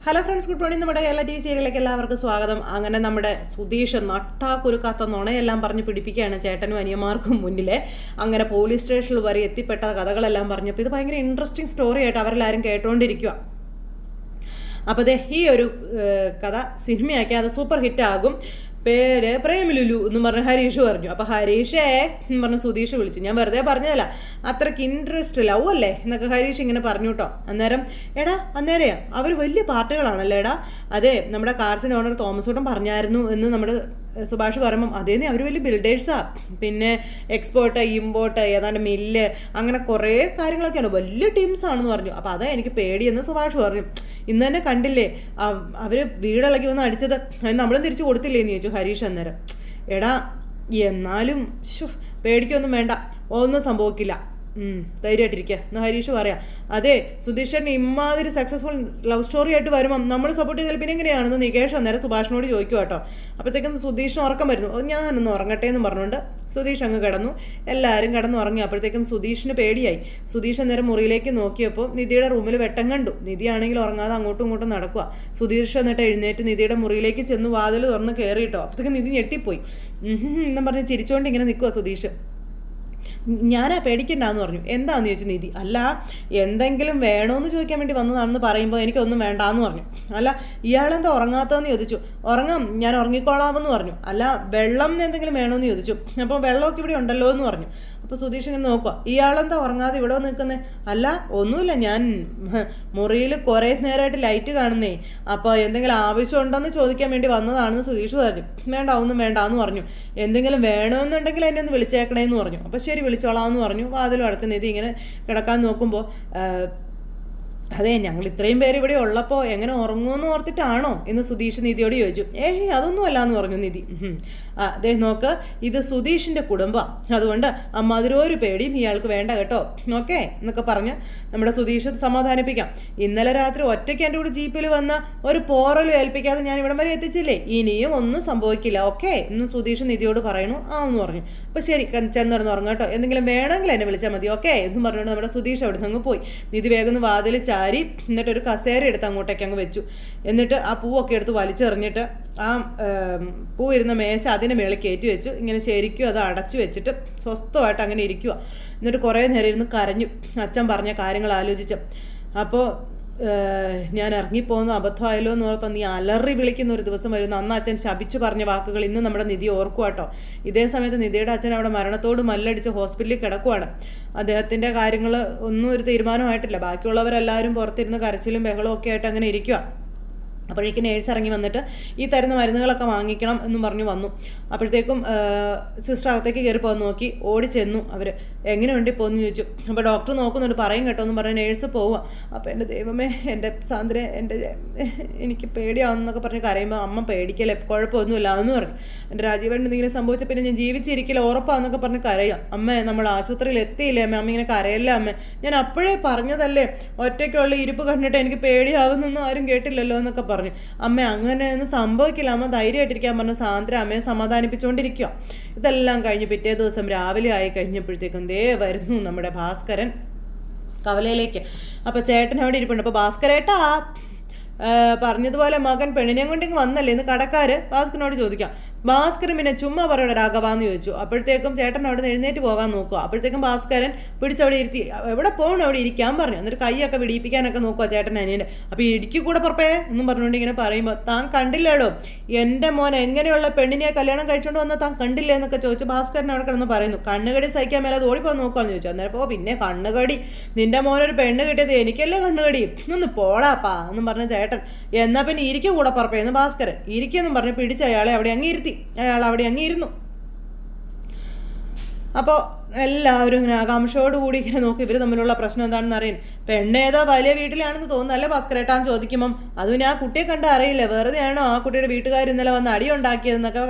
Hello friends, good morning. നമ്മുടെ Kerala TV സീരിയലിലേക്ക് എല്ലാവർക്കും സ്വാഗതം. അങ്ങനെ നമ്മുടെ സുധീഷ് നട്ടാക്കുരുക്കാത്ത നുണയെല്ലാം പറഞ്ഞ് പിടിപ്പിക്കുകയാണ് ചേട്ടനും അനിയന്മാർക്കും മുന്നിലെ. അങ്ങനെ പോലീസ് സ്റ്റേഷനിൽ വരെ എത്തിപ്പെട്ട കഥകളെല്ലാം പറഞ്ഞപ്പോൾ ഇത് ഭയങ്കര ഇൻട്രസ്റ്റിംഗ് സ്റ്റോറി ആയിട്ട് അവരെല്ലാവരും കേട്ടുകൊണ്ടിരിക്കുക. അപ്പോൾ ദേ ഈ ഒരു കഥ സിനിമയാക്കി അത് സൂപ്പർ ഹിറ്റ് ആകും. പേര് പ്രേമലുലു എന്ന് പറഞ്ഞ് ഹരീഷ് പറഞ്ഞു. അപ്പോൾ ഹരീഷേ എന്ന് പറഞ്ഞ് സുധീഷ് വിളിച്ചു. ഞാൻ വെറുതെ പറഞ്ഞതല്ല, അത്രയ്ക്ക് ഇൻട്രസ്റ്റ് ലവ് അല്ലേ എന്നൊക്കെ ഹരീഷ് ഇങ്ങനെ പറഞ്ഞു കേട്ടോ. അന്നേരം അന്നേരം അവർ വലിയ പാർട്ടികളാണല്ലേ അതെ, നമ്മുടെ കാർസിൻ്റെ ഓണർ തോമസ് കൂട്ടം പറഞ്ഞായിരുന്നു എന്ന് നമ്മുടെ സുഭാഷ് പറയുമ്പം അതേന്ന് അവർ വലിയ ബിൽഡേഴ്സാ, പിന്നെ എക്സ്പോർട്ട് ഇമ്പോർട്ട് ഏതാണ്ട് മില്ല് അങ്ങനെ കുറേ കാര്യങ്ങളൊക്കെയാണ്, വലിയ ടീംസാണെന്ന് പറഞ്ഞു. അപ്പോൾ അതാ എനിക്ക് പേടിയെന്ന് സുഭാഷ് പറഞ്ഞു. ഇന്ന് തന്നെ കണ്ടില്ലേ അവർ വീടിളക്കി വന്ന് അടിച്ചത്, നമ്മളും തിരിച്ചു കൊടുത്തില്ലേന്ന് ചോദിച്ചു ഹരീഷ്. അന്നേരം എന്നാലും പേടിക്കൊന്നും വേണ്ട, ഒന്നും സംഭവിക്കില്ല, ധൈര്യമായിട്ടിരിക്കുക എന്ന് ഹരീഷ് പറയാം. അതെ, സുധീഷേട്ടൻ ഇമാതിരി സക്സസ്ഫുൾ ലവ് സ്റ്റോറി ആയിട്ട് വരുമ്പം നമ്മൾ സപ്പോർട്ട് ചെയ്താൽ പിന്നെ എങ്ങനെയാണെന്ന് നികേഷ് അന്നേരം സുഭാഷിനോട് ചോദിക്കും കേട്ടോ. അപ്പോഴത്തേക്കും സുധീഷിന് ഉറക്കം വരുന്നു. ഞാനൊന്ന് ഉറങ്ങട്ടെ എന്ന് പറഞ്ഞുകൊണ്ട് സുധീഷ് അങ്ങ് കിടന്നു. എല്ലാവരും കിടന്നുറങ്ങി. അപ്പോഴത്തേക്കും സുധീഷിന് പേടിയായി. സുധീഷ് അന്നേരം മുറിയിലേക്ക് നോക്കിയപ്പോൾ നിധിയുടെ റൂമിൽ വെട്ടം കണ്ടു. നിധിയാണെങ്കിൽ ഉറങ്ങാതെ അങ്ങോട്ടും ഇങ്ങോട്ടും നടക്കുക. സുധീഷ് എന്നിട്ട് എഴുന്നേറ്റ് നിധിയുടെ മുറിയിലേക്ക് ചെന്ന് വാതിൽ തുറന്ന് കയറിയിട്ടോ. അപ്പോഴത്തേക്കും നിധി ഞെട്ടിപ്പോയി. എന്നും പറഞ്ഞ് ചിരിച്ചുകൊണ്ട് ഇങ്ങനെ നിൽക്കുക സുധീഷ്. ഞാനാ പേടിക്കണ്ടെന്ന് പറഞ്ഞു. എന്താന്ന് ചോദിച്ചു നിധി. അല്ല, എന്തെങ്കിലും വേണോന്ന് ചോദിക്കാൻ വേണ്ടി വന്നതാണെന്ന് പറയുമ്പോൾ എനിക്കൊന്നും വേണ്ടാന്ന് പറഞ്ഞു. അല്ല, ഇയാളെന്താ ഉറങ്ങാത്തതെന്ന് ചോദിച്ചു. ഉറങ്ങാം, ഞാൻ ഉറങ്ങിക്കോളാമെന്ന് പറഞ്ഞു. അല്ല, വെള്ളം എന്തെങ്കിലും വേണോന്ന് ചോദിച്ചു. അപ്പോൾ വെള്ളമൊക്കെ ഇവിടെ ഉണ്ടല്ലോ എന്ന് പറഞ്ഞു. അപ്പോൾ സുധീഷ് ഇങ്ങനെ നോക്കുക, ഇയാളെന്താ ഉറങ്ങാതെ ഇവിടെ നിൽക്കുന്നത്? അല്ല, ഒന്നുമില്ല, ഞാൻ മുറിയിൽ കുറേ നേരമായിട്ട് ലൈറ്റ് കാണുന്നേ, അപ്പോൾ എന്തെങ്കിലും ആവശ്യമുണ്ടോയെന്ന് ചോദിക്കാൻ വേണ്ടി വന്നതാണെന്ന് സുധീഷ് പറഞ്ഞു. വേണ്ട, ഒന്നും വേണ്ടാന്ന് പറഞ്ഞു. എന്തെങ്കിലും വേണമെന്നുണ്ടെങ്കിൽ എന്നെ ഒന്ന് വിളിച്ചേക്കണേന്ന് പറഞ്ഞു. അപ്പോൾ ശരി, വിളിച്ചോളാമെന്ന് പറഞ്ഞു. വാതിലും അടച്ച നിധി ഇങ്ങനെ കിടക്കാൻ നോക്കുമ്പോൾ അതെ, ഞങ്ങൾ ഇത്രയും പേര് ഇവിടെ ഉള്ളപ്പോൾ എങ്ങനെ ഉറങ്ങുമെന്ന് ഓർത്തിട്ടാണോ എന്ന് സുധീഷ് നിധിയോട് ചോദിച്ചു. അതൊന്നും അല്ല എന്ന് പറഞ്ഞു നിധി. അതെ, നോക്ക്, ഇത് സുധീഷിൻ്റെ കുടുംബമാണ്, അതുകൊണ്ട് അമ്മാതിരൊരു പേടിയും ഇയാൾക്ക് വേണ്ട കേട്ടോ, ഓക്കെ എന്നൊക്കെ പറഞ്ഞ് നമ്മുടെ സുധീഷ് സമാധാനിപ്പിക്കാം. ഇന്നലെ രാത്രി ഒറ്റയ്ക്ക് എൻ്റെ കൂടെ ജീപ്പിൽ വന്ന ഒരു പോറലും ഏൽപ്പിക്കാതെ ഞാൻ ഇവിടം വരെ എത്തിച്ചില്ലേ, ഇനിയും ഒന്നും സംഭവിക്കില്ല, ഓക്കെ എന്ന് സുധീഷ് നിധിയോട് പറയണു. എന്ന് പറഞ്ഞു. അപ്പോൾ ശരി, ചെന്നിറന്ന് ഉറങ്ങും കേട്ടോ, എന്തെങ്കിലും വേണമെങ്കിൽ എന്നെ വിളിച്ചാൽ മതി, ഓക്കെ എന്നും പറഞ്ഞുകൊണ്ട് നമ്മുടെ സുധീഷ് അവിടെ നിന്ന് പോയി. നിധി വേഗം വാതിൽ ചാരി എന്നിട്ട് ഒരു കസേര എടുത്ത് അങ്ങോട്ടേക്ക് അങ്ങ് വെച്ചു. എന്നിട്ട് ആ പൂവൊക്കെ എടുത്ത് വലിച്ചെറിഞ്ഞിട്ട് ആ പൂ ഇരുന്ന മേശ അതിനെ മേളിൽ കയറ്റി വെച്ചു. ഇങ്ങനെ ശരിക്കും അത് അടച്ചു വെച്ചിട്ട് സ്വസ്ഥമായിട്ട് അങ്ങനെ ഇരിക്കുക. എന്നിട്ട് കുറേ നേരം ഇരുന്ന് കരഞ്ഞു, അച്ഛൻ പറഞ്ഞ കാര്യങ്ങൾ ആലോചിച്ച്. അപ്പോൾ ഞാൻ ഇറങ്ങിപ്പോകുന്ന അബദ്ധമായല്ലോ എന്ന് ഓർത്താൽ നീ അലറി വിളിക്കുന്ന ഒരു ദിവസം വരുന്നു. അന്ന് അച്ഛൻ ശപിച്ചു പറഞ്ഞ വാക്കുകൾ ഇന്ന് നമ്മുടെ നിധി ഓർക്കുക കേട്ടോ. ഇതേ സമയത്ത് നിധിയുടെ അച്ഛൻ അവിടെ മരണത്തോട് മല്ലടിച്ച് ഹോസ്പിറ്റലിൽ കിടക്കുവാണ്. അദ്ദേഹത്തിൻ്റെ കാര്യങ്ങൾ ഒന്നും ഒരു തീരുമാനമായിട്ടില്ല. ബാക്കിയുള്ളവരെല്ലാവരും പുറത്തിരുന്ന് കരച്ചിലും ബഹളവും ഒക്കെ ആയിട്ട് അങ്ങനെ ഇരിക്കുക. അപ്പോഴേക്കും നേഴ്സ് ഇറങ്ങി വന്നിട്ട് ഈ തരുന്ന മരുന്നുകളൊക്കെ വാങ്ങിക്കണം എന്നും പറഞ്ഞു വന്നു. അപ്പോഴത്തേക്കും സിസ്റ്റർ അകത്തേക്ക് കയറി പോകാൻ നോക്കി. ഓടി ചെന്നു. അവർ എങ്ങനെയുണ്ട് ഇപ്പോൾ എന്ന് ചോദിച്ചു. അപ്പോൾ ഡോക്ടർ നോക്കുന്നുണ്ട്, പറയും കേട്ടോ എന്ന് പറഞ്ഞ് നേഴ്സ് പോവുക. അപ്പോൾ എൻ്റെ ദൈവമേ, എൻ്റെ സാന്ദ്ര, എനിക്ക് പേടിയാവുന്നൊക്കെ പറഞ്ഞ് കരയുമ്പോൾ അമ്മ പേടിക്കല്ലേ, കുഴപ്പമൊന്നുമില്ല എന്ന് പറഞ്ഞു. എൻ്റെ രാജീവേട്ടൻ എന്തെങ്കിലും സംഭവിച്ച പിന്നെ ഞാൻ ജീവിച്ചിരിക്കില്ല ഉറപ്പാന്നൊക്കെ പറഞ്ഞ് കരയാം. അമ്മ നമ്മൾ ആശുപത്രിയിൽ എത്തിയില്ലേ അമ്മ, അമ്മ ഇങ്ങനെ കരയല്ല അമ്മ, ഞാൻ അപ്പോഴേ പറഞ്ഞതല്ലേ ഒറ്റയ്ക്കുള്ള ഇരിപ്പ് കണ്ടിട്ട് എനിക്ക് പേടിയാവുന്നൊന്നും ആരും കേട്ടില്ലല്ലോ എന്നൊക്കെ പറഞ്ഞു. അമ്മ അങ്ങനെയൊന്നും സംഭവിക്കില്ല, അമ്മ ധൈര്യമായിട്ടിരിക്കാൻ പറഞ്ഞ സാന്ദ്ര അമ്മയെ സമാധാനിപ്പിച്ചുകൊണ്ടിരിക്കുക. ഇതെല്ലാം കഴിഞ്ഞ് പിറ്റേ ദിവസം രാവിലെ ആയി കഴിഞ്ഞപ്പോഴത്തേക്കും ദേ വരുന്നു നമ്മുടെ ഭാസ്കരൻ കവലയിലേക്ക്. അപ്പോൾ ചേട്ടൻ അവിടെ ഇരിപ്പുണ്ട്. അപ്പോൾ ഭാസ്കരേട്ടാ പറഞ്ഞതുപോലെ മകൻ പെണ്ണിനെ കൊണ്ടിങ്ങ് വന്നല്ലേ എന്ന് കടക്കാർ ഭാസ്കരനോട് ചോദിക്കാം. ഭാസ്കരൻ പിന്നെ ചുമ്മാ പറയുടെ രാഘവാന്ന് ചോദിച്ചു. അപ്പോഴത്തേക്കും ചേട്ടൻ അവിടെ നിന്ന് എഴുന്നേറ്റ് പോകാൻ നോക്കുക. അപ്പോഴത്തേക്കും ഭാസ്കരൻ പിടിച്ചവിടെ ഇരുത്തി, എവിടെ പോകണം അവിടെ ഇരിക്കാൻ പറഞ്ഞു. എന്നിട്ട് കൈയൊക്കെ വിടിയിപ്പിക്കാനൊക്കെ നോക്കുക ചേട്ടൻ അനിയൻ്റെ. അപ്പോൾ ഇടിക്കു കൂടെ പുറപ്പേ എന്നും പറഞ്ഞുകൊണ്ട് ഇങ്ങനെ പറയുമ്പോൾ താൻ കണ്ടില്ലേടോ എൻ്റെ മോൻ എങ്ങനെയുള്ള പെണ്ണിനെ കല്യാണം കഴിച്ചുകൊണ്ട് വന്നാൽ താൻ കണ്ടില്ലേ എന്നൊക്കെ ചോദിച്ചു. ഭാസ്കരൻ അവിടെ കിടന്ന് പറയുന്നു. കണ്ണുകടി സഹിക്കാൻ മേലെ അത് ഓടിപ്പോകാൻ നോക്കുകയെന്ന് ചോദിച്ചു. അന്നേരം പിന്നെ കണ്ണുകടി, നിൻ്റെ മോനൊരു പെണ്ണ് കിട്ടിയത് എനിക്കല്ലേ കണ്ണുകടി, ഒന്ന് പോടാപ്പാ എന്നും പറഞ്ഞ ചേട്ടൻ. എന്നാൽ പിന്നെ ഇരിക്കു കൂടെ പുറപ്പേ എന്ന് ഭാസ്കരൻ. ഇരിക്കുമെന്നും പറഞ്ഞ് പിടിച്ച് അയാളെ അവിടെ അങ്ങിരുത്തി. അയാൾ അവിടെ അങ്ങിരുന്നു. അപ്പോൾ എല്ലാവരും ഇങ്ങനെ ആകാംക്ഷയോടുകൂടി ഇങ്ങനെ നോക്കി ഇവർ തമ്മിലുള്ള പ്രശ്നം എന്താണെന്ന് അറിയാൻ. പെണ്ണേതോ വലിയ വീട്ടിലാണെന്ന് തോന്നുന്നല്ലേ ഭാസ്കരേട്ടാന്ന് ചോദിക്കുമ്പം അത് പിന്നെ ആ കുട്ടിയെ കണ്ട് അറിയില്ല, വെറുതെയാണോ ആ കുട്ടിയുടെ വീട്ടുകാർ ഇന്നലെ വന്ന് അടി ഉണ്ടാക്കിയതെന്നൊക്കെ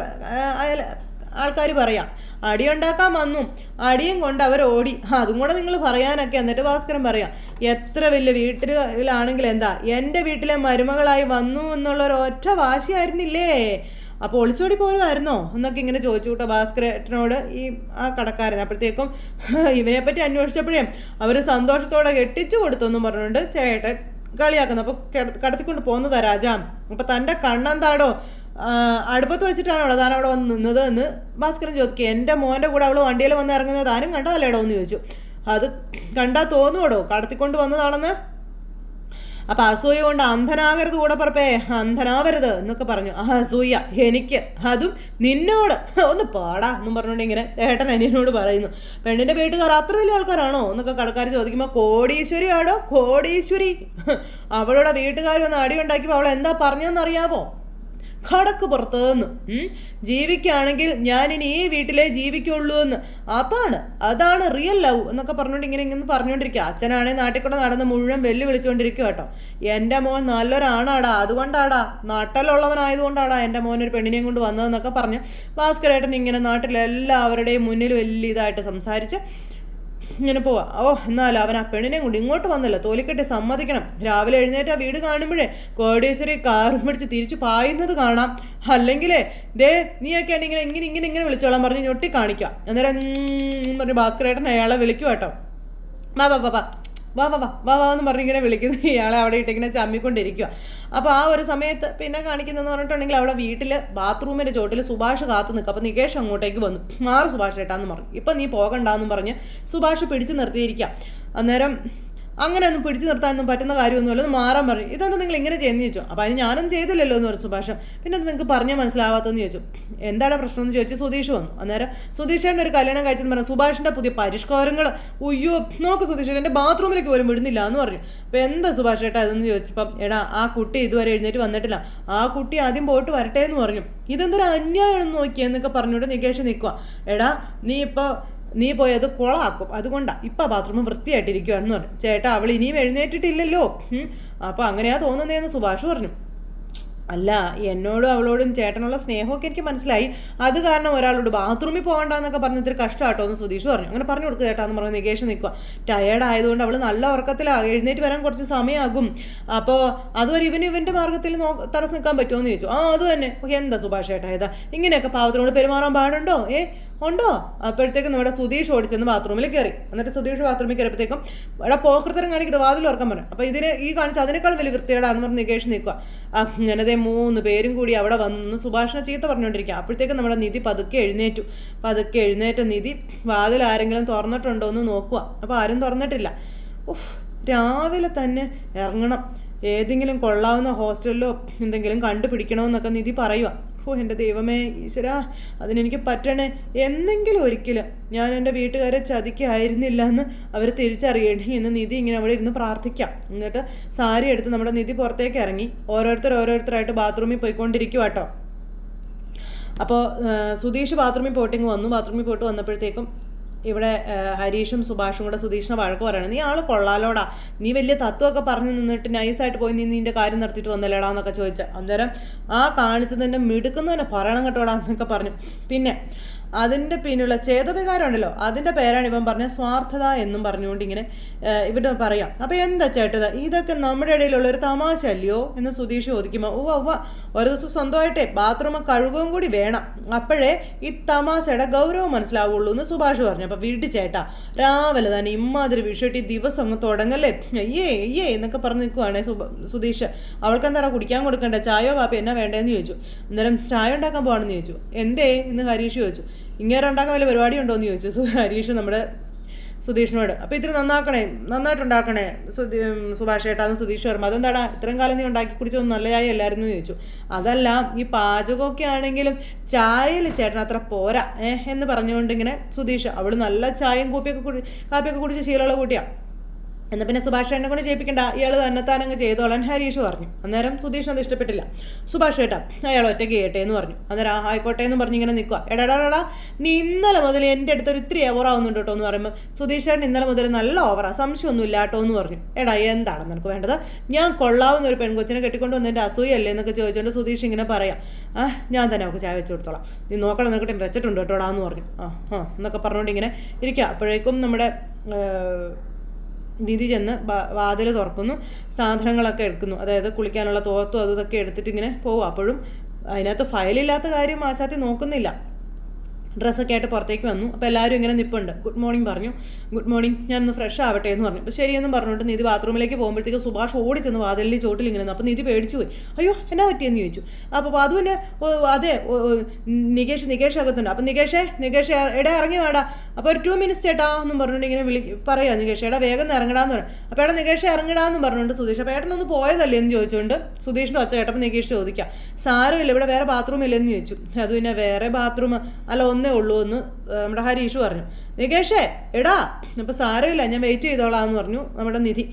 ആൾക്കാർ പറയാം. അടിയുണ്ടാക്കാൻ വന്നു, അടിയും കൊണ്ട് അവർ ഓടി, അതും കൂടെ നിങ്ങൾ പറയാനൊക്കെ. എന്നിട്ട് ഭാസ്കരൻ പറയാം, എത്ര വലിയ വീട്ടിലാണെങ്കിൽ എന്താ, എൻ്റെ വീട്ടിലെ മരുമകളായി വന്നു എന്നുള്ളൊരു ഒറ്റ വാശിയായിരുന്നില്ലേ, അപ്പോൾ ഒളിച്ചോടി പോരുമായിരുന്നോ എന്നൊക്കെ ഇങ്ങനെ ചോദിച്ചു കൂട്ടോ ഭാസ്കരേട്ടനോട് ഈ ആ കടക്കാരൻ. അപ്പോഴത്തേക്കും ഇവനെപ്പറ്റി അന്വേഷിച്ചപ്പോഴേ അവർ സന്തോഷത്തോടെ കെട്ടിച്ചു കൊടുത്തെന്നും പറഞ്ഞുകൊണ്ട് ചേട്ടൻ കളിയാക്കുന്നത്. അപ്പോൾ കടത്തിക്കൊണ്ട് പോകുന്നതാ രാജാ. അപ്പം തൻ്റെ കണ്ണെന്താടോ അടുപ്പത്ത് വെച്ചിട്ടാണോ താൻ അവിടെ വന്ന് നിന്നത് എന്ന് ഭാസ്കരൻ ചോദിക്കുക. എൻ്റെ മോൻ്റെ കൂടെ അവൾ വണ്ടിയിൽ വന്ന് ഇറങ്ങുന്നത് താനും കണ്ടതല്ലേടോ എന്ന് ചോദിച്ചു. അത് കണ്ടാൽ തോന്നുവോടോ കടത്തിക്കൊണ്ട് വന്നതാണെന്ന്. അപ്പം അസൂയ കൊണ്ട് അന്ധനാകരുത് കൂടപ്പറപ്പേ, അന്ധനാവരുത് എന്നൊക്കെ പറഞ്ഞു. അസൂയ എനിക്ക്, അതും നിന്നോട്, ഒന്ന് പാടാ എന്നും പറഞ്ഞുകൊണ്ട് ഇങ്ങനെ ഏട്ടൻ അനിയനോട് പറയുന്നു. പെണ്ണിൻ്റെ വീട്ടുകാർ അത്ര വലിയ ആൾക്കാരാണോ എന്നൊക്കെ കടക്കാർ ചോദിക്കുമ്പോൾ കോടീശ്വരി ആടോ, കോടീശ്വരി. അവളുടെ വീട്ടുകാർ ഒന്ന് അടി ഉണ്ടാക്കിയപ്പോൾ അവൾ എന്താ പറഞ്ഞതെന്നറിയാമോ? കടക്ക് പുറത്ത് നിന്ന് ജീവിക്കുകയാണെങ്കിൽ ഞാനിനി ഈ വീട്ടിലേ ജീവിക്കുള്ളൂ എന്ന്. അതാണ് റിയൽ ലവ് എന്നൊക്കെ പറഞ്ഞുകൊണ്ട് ഇങ്ങനെ പറഞ്ഞുകൊണ്ടിരിക്കുക. അച്ഛനാണെ നാട്ടിൽ കൂടെ നടന്ന് മുഴുവൻ വെല്ലുവിളിച്ചുകൊണ്ടിരിക്കുക കേട്ടോ. എൻ്റെ മോൻ നല്ലൊരാണാടാ, അതുകൊണ്ടാടാ, നാട്ടിലുള്ളവനായതുകൊണ്ടാടാ എൻ്റെ മോൻ ഒരു പെണ്ണിനെയും കൊണ്ട് വന്നതെന്നൊക്കെ പറഞ്ഞ് ഭാസ്കരേട്ടൻ ഇങ്ങനെ നാട്ടിലെല്ലാവരുടെയും മുന്നിൽ വലിയ ഇതായിട്ട് സംസാരിച്ച് ഇങ്ങനെ പോവാ. എന്നാലും അവൻ ആ പെണ്ണിനെ കൊണ്ട് ഇങ്ങോട്ട് വന്നല്ലോ, തോലിക്കെട്ടി സമ്മതിക്കണം. രാവിലെ എഴുന്നേറ്റ് ആ വീട് കാണുമ്പോഴേ കോടീശ്വരി കാറും പിടിച്ച് തിരിച്ചു പായുന്നത് കാണാം. അല്ലെങ്കിലേ നീയൊക്കെ എന്നെ ഇങ്ങനെ വിളിച്ചോളാൻ പറഞ്ഞ് ഞൊട്ടി കാണിക്കുക. അന്നേരം പറഞ്ഞ് ഭാസ്കരേട്ടൻ അയാളെ വിളിക്കുക കേട്ടോ. വാ എന്ന് പറഞ്ഞിങ്ങനെ വിളിക്കുന്നത് ഇയാളെ അവിടെ ഇട്ടിങ്ങനെ ചമ്മിക്കൊണ്ടിരിക്കുക. അപ്പോൾ ആ ഒരു സമയത്ത് പിന്നെ കാണിക്കുന്നതെന്ന് പറഞ്ഞിട്ടുണ്ടെങ്കിൽ അവിടെ വീട്ടിൽ ബാത്റൂമിൻ്റെ ചോട്ടിൽ സുഭാഷ് കാത്തു നിൽക്കുക. അപ്പോൾ നികേഷ് അങ്ങോട്ടേക്ക് വന്നു. മാറ് സുഭാഷ് ഏട്ടാന്ന് പറഞ്ഞു. ഇപ്പം നീ പോകണ്ടെന്നും പറഞ്ഞ് സുഭാഷ് പിടിച്ച് നിർത്തിയിരിക്കുക. അന്നേരം അങ്ങനെ ഒന്നും പിടിച്ചു നിർത്താനൊന്നും പറ്റുന്ന കാര്യമൊന്നുമല്ല, ഒന്ന് മാറാൻ പറഞ്ഞു. ഇതെന്താ നിങ്ങൾ ഇങ്ങനെ ചെയ്യുന്നു ചോദിച്ചു. അപ്പോൾ അതിന് ഞാനൊന്നും ചെയ്തില്ലല്ലോ എന്ന് പറഞ്ഞു സുഭാഷ്. പിന്നെ അത് നിങ്ങൾക്ക് പറഞ്ഞാൽ മനസ്സിലാവാത്തതെന്ന് ചോദിച്ചു. എന്താണ് പ്രശ്നം എന്ന് ചോദിച്ചു. സുധീഷ് വന്നു. അന്നേരം സുധീഷേൻ്റെ ഒരു കല്യാണം കഴിച്ചെന്ന് പറഞ്ഞു. സുഭാഷിൻ്റെ പുതിയ പരിഷ്കാരങ്ങൾ, ഉയ്യോ നോക്ക് സുധീഷ് എൻ്റെ ബാത്റൂമിലേക്ക് പോലും വിടുന്നില്ല എന്ന് പറഞ്ഞു. അപ്പോൾ എന്താ സുഭാഷ് ഏട്ടാ ഇതെന്ന് ചോദിച്ചപ്പം, എടാ ആ കുട്ടി ഇതുവരെ എഴുന്നേറ്റ് വന്നിട്ടില്ല, ആ കുട്ടി ആദ്യം പോയിട്ട് വരട്ടെ എന്ന് പറഞ്ഞു. ഇതെന്തൊരു അന്യായമാണെന്ന് നോക്കിയെന്നൊക്കെ പറഞ്ഞുകൊണ്ട് നികേഷ് നിൽക്കുക. എടാ നീ പോയത് കൊളാക്കും, അതുകൊണ്ടാണ് ഇപ്പം ബാത്റൂം വൃത്തിയായിട്ടിരിക്കുകയാണെന്ന് പറഞ്ഞു. ചേട്ടാ അവൾ ഇനിയും എഴുന്നേറ്റിട്ടില്ലല്ലോ. അപ്പോൾ അങ്ങനെയാ തോന്നുന്നതെന്ന് സുഭാഷ് പറഞ്ഞു. അല്ല, എന്നോടും അവളോടും ചേട്ടനുള്ള സ്നേഹമൊക്കെ എനിക്ക് മനസ്സിലായി, അത് കാരണം ഒരാളോട് ബാത്റൂമിൽ പോകണ്ടെന്നൊക്കെ പറഞ്ഞ് ഇത്തിരി കഷ്ടമാട്ടോ എന്ന് സുധീഷ് പറഞ്ഞു. അങ്ങനെ പറഞ്ഞു കൊടുക്കുക ചേട്ടാന്ന് പറഞ്ഞ് നികേഷ് നിൽക്കുക. ടയേർഡ് ആയതുകൊണ്ട് അവൾ നല്ല ഉറക്കത്തിലാണ്, എഴുന്നേറ്റ് വരാൻ കുറച്ച് സമയമാകും. അപ്പോൾ അതുവരെ ഇവൻ്റെ മാർഗത്തിൽ തടസ്സം നിൽക്കാൻ പറ്റുമോ എന്ന് ചോദിച്ചു. അത് തന്നെ. എന്താ സുഭാഷ് ചേട്ടാ ഇതാ ഇങ്ങനെയൊക്കെ പാവത്തിനോട് പെരുമാറാൻ പാടുണ്ടോ? ഉണ്ടോ? അപ്പോഴത്തേക്കും നമ്മുടെ സുധീഷ് ഓടിച്ചെന്ന് ബാത്റൂമിൽ കയറി. എന്നിട്ട് സുധീഷ് ബാത്റൂമിൽ കയറിയപ്പോഴത്തേക്കും ഇവിടെ പോക്കൃത്തരം കാണിക്കുന്നത് വാതിൽ ഓർക്കാൻ പറഞ്ഞു. അപ്പോൾ ഈ കാണിച്ച് അതിനേക്കാൾ വലിയ വൃത്തികേടാന്ന് പറഞ്ഞ് നികേഷ് നിൽക്കുക. അങ്ങനത്തെ 3 പേരും കൂടി അവിടെ വന്ന് സുഭാഷിനെ ചീത്ത പറഞ്ഞുകൊണ്ടിരിക്കുക. അപ്പോഴത്തേക്കും നമ്മുടെ നിധി പതുക്കെ എഴുന്നേറ്റ നിധി വാതിൽ ആരെങ്കിലും തുറന്നിട്ടുണ്ടോ എന്ന് നോക്കുക. അപ്പോൾ ആരും തുറന്നിട്ടില്ല. രാവിലെ തന്നെ ഇറങ്ങണം, ഏതെങ്കിലും കൊള്ളാവുന്ന ഹോസ്റ്റലിലോ എന്തെങ്കിലും കണ്ടുപിടിക്കണമെന്നൊക്കെ നിധി പറയുക. എൻ്റെ ദൈവമേ ഈശ്വരാ, അതിനെനിക്ക് പറ്റണേ. എന്നെങ്കിലും ഒരിക്കലും ഞാൻ എൻ്റെ വീട്ടുകാരെ ചതിക്കായിരുന്നില്ല എന്ന് അവർ തിരിച്ചറിയണേ എന്ന് നിധി ഇങ്ങനെ അവിടെ ഇരുന്ന് പ്രാർത്ഥിക്കാം. എന്നിട്ട് സാരി എടുത്ത് നമ്മുടെ നിധി പുറത്തേക്ക് ഇറങ്ങി ഓരോരുത്തരായിട്ട് ബാത്റൂമിൽ പോയിക്കൊണ്ടിരിക്കുക കേട്ടോ. അപ്പോൾ സുധീഷ് ബാത്റൂമിൽ പോയിട്ട് വന്നപ്പോഴത്തേക്കും ഇവിടെ ഹരീഷും സുഭാഷും കൂടെ സുധീഷിനെ വഴക്ക് പറയണം. നീ ആൾ കൊള്ളാലോടാ, നീ വലിയ തത്വമൊക്കെ പറഞ്ഞു നിന്നിട്ട് നൈസായിട്ട് പോയി നിന്റെ കാര്യം നടത്തിയിട്ട് വന്നല്ലേടാ എന്നൊക്കെ ചോദിച്ചാൽ. അന്നേരം ആ കാണിച്ചതിൻ്റെ മിടുക്കുന്ന തന്നെ പറയണം കേട്ടോടാ എന്നൊക്കെ പറഞ്ഞു. പിന്നെ അതിൻ്റെ പിന്നിലുള്ള ചേതവികാരമുണ്ടല്ലോ, അതിൻ്റെ പേരാണ് ഇവൻ പറഞ്ഞ സ്വാർത്ഥത എന്നും പറഞ്ഞുകൊണ്ട് ഇങ്ങനെ ഇവിടെ പറയാം. അപ്പോൾ എന്താ ചേട്ടത്, ഇതൊക്കെ നമ്മുടെ ഇടയിലുള്ള ഒരു തമാശ അല്ലയോ എന്ന് സുധീഷ് ചോദിക്കുമ്പോൾ ഒരു ദിവസം സ്വന്തമായിട്ടേ ബാത്റൂം കഴുകുകയും കൂടി വേണം, അപ്പോഴേ ഈ തമാശയുടെ ഗൗരവം മനസ്സിലാവുള്ളൂ എന്ന് സുഭാഷ് പറഞ്ഞു. അപ്പോൾ വീട്ടിൽ ചേട്ടാ രാവിലെ തന്നെ ഇമ്മാതിരി വിഷയമായിട്ട് ഈ ദിവസം അങ്ങ് തുടങ്ങല്ലേ, അയ്യേ എന്നൊക്കെ പറഞ്ഞ് നിൽക്കുവാണേ സുധീഷ്. അവൾക്ക് എന്താടാ കുടിക്കാൻ കൊടുക്കണ്ടേ, ചായയോ കാപ്പി എന്നാ വേണ്ടതെന്ന് ചോദിച്ചു. അന്നേരം ചായ ഉണ്ടാക്കാൻ പോകണമെന്ന് ചോദിച്ചു. എന്തേ എന്ന് ഹരീഷ് ചോദിച്ചു. ഇങ്ങനെ ഉണ്ടാക്കാൻ വല്ല പരിപാടി ഉണ്ടോ എന്ന് ചോദിച്ചു ഹരീഷ് നമ്മുടെ സുധീഷിനോട്. അപ്പോൾ ഇത്തിരി നന്നായിട്ടുണ്ടാക്കണേ സുഭാഷ് ഏട്ടാന്ന് സുധീഷ് പറയുമ്പോൾ, അതെന്താടാ ഇത്രയും കാലം നീ ഉണ്ടാക്കി കുടിച്ചൊന്നും നല്ല ചായ അല്ലായിരുന്നു എന്ന് ചോദിച്ചു. അതല്ല, ഈ പാചകമൊക്കെ ആണെങ്കിലും ചായയിൽ ചേട്ടൻ അത്ര പോരാ എന്ന് പറഞ്ഞുകൊണ്ട് ഇങ്ങനെ സുധീഷ്. അവൾ നല്ല ചായയും കാപ്പിയൊക്കെ കുടിച്ച് ശീലമുള്ള കൂട്ടിയാണ്. എന്നാൽ പിന്നെ സുഭാഷ് ഏട്ടനെ കൊണ്ട് ചെയ്യിപ്പിക്കണ്ട, ഇയാൾ തന്നെത്താനങ്ങ് ചെയ്തോളാൻ ഹരീഷ് പറഞ്ഞു. അന്നേരം സുധീഷിന് അത് ഇഷ്ടപ്പെട്ടില്ല. സുഭാഷ് ഏട്ടാ അയാൾ ഒറ്റയ്ക്ക് ചെയ്യട്ടെ എന്ന് പറഞ്ഞു. അന്നേരം ആയിക്കോട്ടെ എന്ന് പറഞ്ഞ് ഇങ്ങനെ നിൽക്കുക. എടാ നീ ഇന്നലെ മുതൽ എൻ്റെ അടുത്തൊരു ഇത്തിരി ഓവറാവുന്നുണ്ട് കേട്ടോ എന്ന് പറയുമ്പോൾ സുധീഷ് ഏട്ടൻ ഇന്നലെ മുതൽ നല്ല ഓവറാ, സംശയമൊന്നും ഇല്ല കേട്ടോ എന്ന് പറഞ്ഞു. എടാ എന്താണ് നിനക്ക് വേണ്ടത്, ഞാൻ കൊള്ളാവുന്ന ഒരു പെൺകൊച്ചിനെ കെട്ടിക്കൊണ്ട് വന്നതിൻ്റെ അസൂയല്ലേ എന്നൊക്കെ ചോദിച്ചുകൊണ്ട് സുധീഷ് ഇങ്ങനെ പറയാം. ഞാൻ തന്നെ അവൾക്ക് ചായ വെച്ച് കൊടുത്തോളാം, നീ നോക്കണം നിനക്ക് വെച്ചിട്ടുണ്ട് കേട്ടോടാ എന്ന് പറഞ്ഞു. എന്നൊക്കെ പറഞ്ഞുകൊണ്ട് ഇങ്ങനെ ഇരിക്കുക. അപ്പോഴേക്കും നമ്മുടെ നിധി ചെന്ന് വാതിൽ തുറക്കുന്നു, സാധനങ്ങളൊക്കെ എടുക്കുന്നു, അതായത് കുളിക്കാനുള്ള തോർത്തും അതൊക്കെ എടുത്തിട്ട് ഇങ്ങനെ പോകും. അപ്പോഴും അതിനകത്ത് ഫയലില്ലാത്ത കാര്യം ആശാത്തി നോക്കുന്നില്ല. ഡ്രസ്സൊക്കെ ആയിട്ട് പുറത്തേക്ക് വന്നു. അപ്പോൾ എല്ലാവരും ഇങ്ങനെ നിൽപ്പുണ്ട്. ഗുഡ് മോർണിംഗ് പറഞ്ഞു. ഗുഡ് മോർണിംഗ്, ഞാനൊന്ന് ഫ്രഷ് ആവട്ടെ എന്ന് പറഞ്ഞു. അപ്പോൾ ശരിയെന്നും പറഞ്ഞുകൊണ്ട് നിധി ബാത്റൂമിലേക്ക് പോകുമ്പോഴത്തേക്ക് സുഭാഷ് ഓടി ചെന്ന് വാതിലിൻ്റെ ചോട്ടിൽ ഇങ്ങനെ നിന്ന്. അപ്പോൾ നിധി പേടിച്ചു പോയി. അയ്യോ എന്നാ പറ്റിയെന്ന് ചോദിച്ചു. അപ്പോൾ അതുവിന് അതെ നികേഷ് അകത്തുണ്ട്. അപ്പോൾ നികേഷ് എടാ ഇറങ്ങി വേടാ. അപ്പോൾ ഒരു 2 minutes ചേട്ടാ എന്നും പറഞ്ഞുകൊണ്ട് ഇങ്ങനെ പറയാ നികേഷ്, എടാ വേഗം ഇറങ്ങടാന്ന് പറഞ്ഞു. അപ്പോൾ എടാ നികേഷ് ഇറങ്ങടാന്നും പറഞ്ഞുകൊണ്ട് സുധീഷ്, അപ്പോൾ ഏട്ടനൊന്ന് പോയതല്ലേ എന്ന് ചോദിച്ചുകൊണ്ട് സുധീഷിൻ്റെ ഒച്ച കേട്ടപ്പോൾ നികേഷ് ചോദിക്കാം, സാരമില്ല ഇവിടെ വേറെ ബാത്റൂം ഇല്ലെന്ന് ചോദിച്ചു. അത് പിന്നെ വേറെ ബാത്റൂം അല്ല ഒന്നേ ഉള്ളൂ എന്ന് നമ്മുടെ ഹരീഷ് പറഞ്ഞു. നികേഷേ എടാ, അപ്പോൾ സാരമില്ല ഞാൻ വെയിറ്റ് ചെയ്തോളാം എന്ന് പറഞ്ഞു നമ്മുടെ നിധി.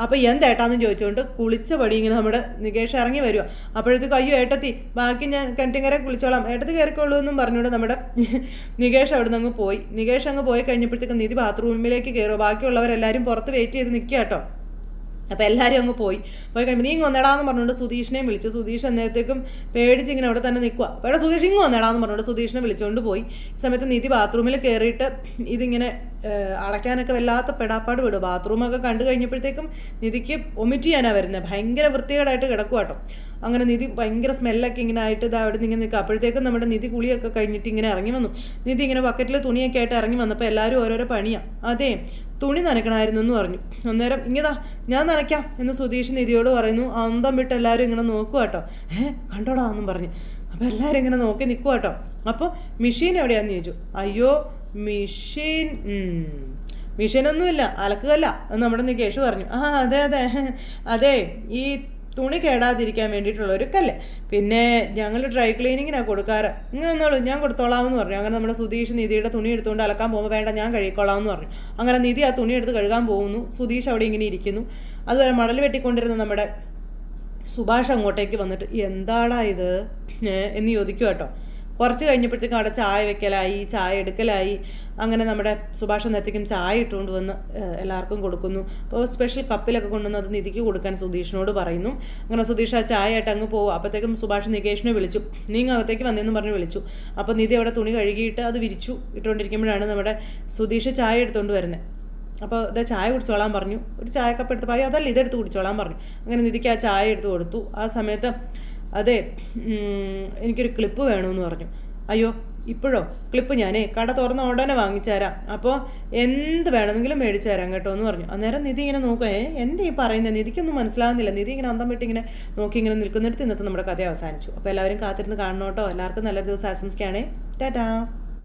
അപ്പോൾ എന്തേട്ടാന്ന് ചോദിച്ചുകൊണ്ട് കുളിച്ച പടി ഇങ്ങനെ നമ്മുടെ നികേഷ് ഇറങ്ങി വരുക. അപ്പോഴത്തേക്കും അയ്യോ ഏട്ടത്തി ബാക്കി ഞാൻ കിണറ്റിങ്കര കുളിച്ചോളാം, ഏട്ടത്തി കയറിക്കോളൂ എന്നും പറഞ്ഞുകൊണ്ട് നമ്മുടെ നികേഷ് അവിടെ നിന്ന് അങ്ങ് പോയി കഴിഞ്ഞപ്പോഴത്തേക്കും നിധി ബാത്റൂമിലേക്ക് കയറുക. ബാക്കിയുള്ളവരെല്ലാവരും പുറത്ത് വെയിറ്റ് ചെയ്ത് നിൽക്കുക കേട്ടോ. അപ്പോൾ എല്ലാവരും അങ്ങ് പോയി കഴിയുമ്പോൾ നീ ഇങ്ങ് വന്നേടാന്ന് പറഞ്ഞുകൊണ്ട് സുധീഷിനെയും വിളിച്ചു. സുധീഷ് എന്നേരത്തേക്കും പേടിച്ച് ഇങ്ങനെ അവിടെ തന്നെ നിൽക്കുക. അപ്പോൾ ഇവിടെ സുധീഷ് ഇങ്ങ് വന്നേടാന്ന് പറഞ്ഞുകൊണ്ട് സുധീഷിനെ വിളിച്ചുകൊണ്ട് പോയി. ഈ സമയത്ത് നിധി ബാത്റൂമിൽ കയറിയിട്ട് ഇതിങ്ങനെ അടയ്ക്കാനൊക്കെ വല്ലാത്ത പെടാപ്പാട് വിടും. ബാത്റൂമൊക്കെ കണ്ടു കഴിഞ്ഞപ്പോഴത്തേക്കും നിധിക്ക് വൊമിറ്റ് ചെയ്യാനാണ് വരുന്നത്. ഭയങ്കര വൃത്തികേടായിട്ട് കിടക്കുക കേട്ടോ. അങ്ങനെ നിധി ഭയങ്കര സ്മെല്ലൊക്കെ ഇങ്ങനെ ആയിട്ട് ഇത് അവിടെ നിന്ന് ഇങ്ങനെ നിൽക്കുക. അപ്പോഴത്തേക്കും നമ്മുടെ നിധി കുളിയൊക്കെ കഴിഞ്ഞിട്ട് ഇങ്ങനെ ഇറങ്ങി വന്നു. നിധി ഇങ്ങനെ ബക്കറ്റിൽ തുണിയൊക്കെ ആയിട്ട് ഇറങ്ങി വന്നപ്പോൾ എല്ലാവരും ഓരോരോ പണിയാണ്. അതെ തുണി നനയ്ക്കണമായിരുന്നു എന്ന് പറഞ്ഞു. അന്നേരം ഇങ്ങതാ ഞാൻ നനയ്ക്കാം എന്ന് സുധീഷ് നിധിയോട് പറയുന്നു. അന്തം വിട്ട് എല്ലാവരും ഇങ്ങനെ നോക്കുക കേട്ടോ. കണ്ടോടാ എന്നും പറഞ്ഞു. അപ്പോൾ എല്ലാവരും ഇങ്ങനെ നോക്കി നിൽക്കുക കേട്ടോ. അപ്പോൾ മെഷീൻ എവിടെയാണെന്ന് ചോദിച്ചു. അയ്യോ മെഷീനൊന്നുമില്ല, അലക്കുകല്ല എന്ന് നമ്മുടെ നികേഷ് പറഞ്ഞു. അതെ ഈ തുണി കേടാതിരിക്കാൻ വേണ്ടിയിട്ടുള്ള ഒരു കല്ല്, പിന്നെ ഞങ്ങൾ ഡ്രൈ ക്ലീനിങ്ങിനാണ് കൊടുക്കാറ്, ഇങ്ങനെ വന്നോളൂ ഞാൻ കൊടുത്തോളാമെന്ന് പറഞ്ഞു. അങ്ങനെ നമ്മുടെ സുധീഷ് നിധിയുടെ തുണി എടുത്തുകൊണ്ട് അലക്കാൻ പോകുമ്പോൾ വേണ്ട ഞാൻ കഴുകിക്കോളാമെന്ന് പറഞ്ഞു. അങ്ങനെ നിധി ആ തുണി എടുത്ത് കഴുകാൻ പോകുന്നു. സുധീഷ് അവിടെ ഇങ്ങനെ ഇരിക്കുന്നു. അതുവരെ മടൽ വെട്ടിക്കൊണ്ടിരുന്ന നമ്മുടെ സുഭാഷ് അങ്ങോട്ടേക്ക് വന്നിട്ട് എന്താടാ ഇത് എന്ന് ചോദിക്കുക കേട്ടോ. കുറച്ച് കഴിഞ്ഞപ്പോഴത്തേക്കും അവിടെ ചായ വെക്കലായി, ചായ എടുക്കലായി. അങ്ങനെ നമ്മുടെ സുഭാഷ് അന്നേരത്തേക്കും ചായ ഇട്ടുകൊണ്ട് വന്ന് എല്ലാവർക്കും കൊടുക്കുന്നു. അപ്പോൾ സ്പെഷ്യൽ കപ്പിലൊക്കെ കൊണ്ടുവന്ന് അത് നിധിക്ക് കൊടുക്കാൻ സുധീഷിനോട് പറയുന്നു. അങ്ങനെ സുധീഷ് ആ ചായ ആയിട്ട് അങ്ങ് പോകും. അപ്പോഴത്തേക്കും സുഭാഷ് നികേഷിനെ വിളിച്ചു. നീ അകത്തേക്ക് വന്നതെന്ന് പറഞ്ഞ് വിളിച്ചു. അപ്പോൾ നിധി അവിടെ തുണി കഴുകിയിട്ട് അത് വിരിച്ചു ഇട്ടുകൊണ്ടിരിക്കുമ്പോഴാണ് നമ്മുടെ സുധീഷ് ചായ എടുത്തുകൊണ്ട് വരുന്നത്. അപ്പോൾ ഇതാ ചായ കുടിച്ചോളാൻ പറഞ്ഞു. ഒരു ചായ കപ്പ് എടുത്ത് പോയി അതല്ല ഇതെടുത്ത് കുടിച്ചോളാൻ പറഞ്ഞു. അങ്ങനെ നിധിക്ക് ആ ചായ എടുത്ത് കൊടുത്തു. ആ സമയത്ത് അതെ എനിക്കൊരു ക്ലിപ്പ് വേണമെന്ന് പറഞ്ഞു. അയ്യോ ഇപ്പോഴോ ക്ലിപ്പ് ഞാനേ കട തുറന്ന ഉടനെ വാങ്ങിച്ചുതരാം, അപ്പോൾ എന്ത് വേണമെങ്കിലും മേടിച്ചു തരാം കേട്ടോ എന്ന് പറഞ്ഞു. അന്നേരം നിധി ഇങ്ങനെ നോക്കുക, എൻ്റെ ഈ പറയുന്നത് നിധിക്കൊന്നും മനസ്സിലാകുന്നില്ല. നിധി ഇങ്ങനെ അന്തം വിട്ട് ഇങ്ങനെ നോക്കി ഇങ്ങനെ നിൽക്കുന്നിടത്ത് ഇന്നത്തെ നമ്മുടെ കഥ അവസാനിച്ചു. അപ്പോൾ എല്ലാവരും കാത്തിരുന്ന് കാണണം കേട്ടോ. എല്ലാവർക്കും നല്ലൊരു ദിവസം ആശംസിക്കുകയാണേ. ടാറ്റാ.